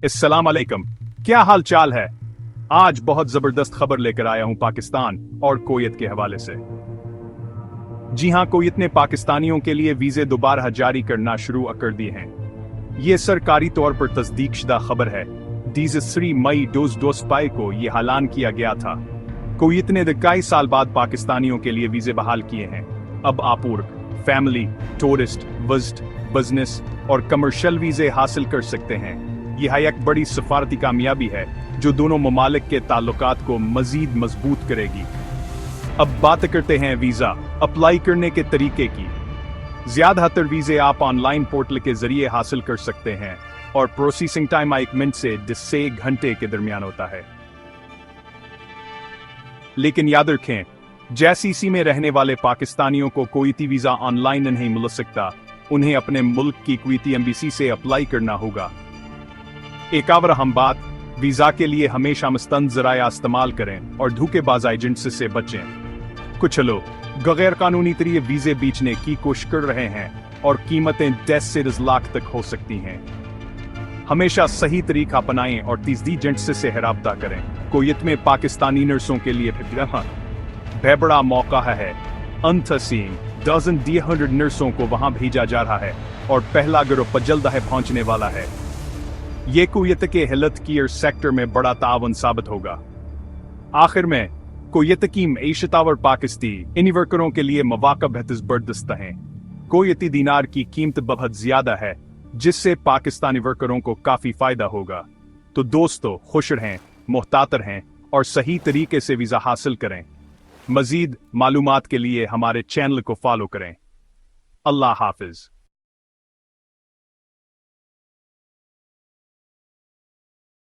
अस्सलाम वालेकुम। क्या हाल चाल है? आज बहुत जबरदस्त खबर लेकर आया हूं पाकिस्तान और कुवैत के हवाले से। जी हां, कुवैत ने पाकिस्तानियों के लिए वीजे दोबारा जारी करना शुरू कर दिए हैं। ये सरकारी तौर पर तस्दीकशुदा खबर है। 3 मई 2025 को यह ऐलान किया गया था। कुवैत ने 21 साल बाद पाकिस्तानियों के लिए वीजे बहाल किए हैं। अब आप फैमिली, टूरिस्ट, विजिट, बिजनेस और कमर्शियल वीजे हासिल कर सकते हैं। यह एक बड़ी सफारती कामयाबी है जो दोनों ममालिक के ताल्लुकात को मजीद मजबूत करेगी। अब बात करते हैं वीजा अप्लाई करने के तरीके की। ज्यादातर वीजे आप ऑनलाइन पोर्टल के जरिए हासिल कर सकते हैं और प्रोसेसिंग टाइम 1 मिनट से 10 से 1 घंटे के दरमियान होता है। लेकिन याद रखें, जैसीसी में रहने वाले पाकिस्तानियों को कुवैती वीजा ऑनलाइन नहीं मिल सकता। उन्हें अपने मुल्क की कुवैती एम्बेसी से अप्लाई करना होगा। एक और अहम बात, वीजा के लिए हमेशा मुस्तंद ज़राया इस्तेमाल करें और धोखेबाज एजेंट से बचें। कुछ लोग गैर कानूनी तरीके वीजे बेचने की कोशिश कर रहे हैं और कीमतें 10 से 10 लाख तक हो सकती हैं। हमेशा सही तरीका अपनाएं और तस्दीक एजेंट से राब्ता करें। कुवैत में पाकिस्तानी नर्सों के लिए बड़ा मौका है। डजन 100 नर्सों को वहां भेजा जा रहा है और पहला ग्रुप जल्द पहुंचने वाला है। ये कुवैत के हेल्थ केयर सेक्टर में बड़ा तावन साबित होगा। आखिर में, कुवैत की मईशत और पाकिस्तानी वर्करों के लिए मौका बेहद जबरदस्त हैं। कुवैती दीनार की कीमत बहुत ज्यादा है, जिससे पाकिस्तानी वर्करों को काफी फायदा होगा। तो दोस्तों, खुश रहें, मुहतात रहें और सही तरीके से वीजा हासिल करें। मजीद मालूमात के लिए हमारे चैनल को फॉलो करें। अल्लाह हाफिज।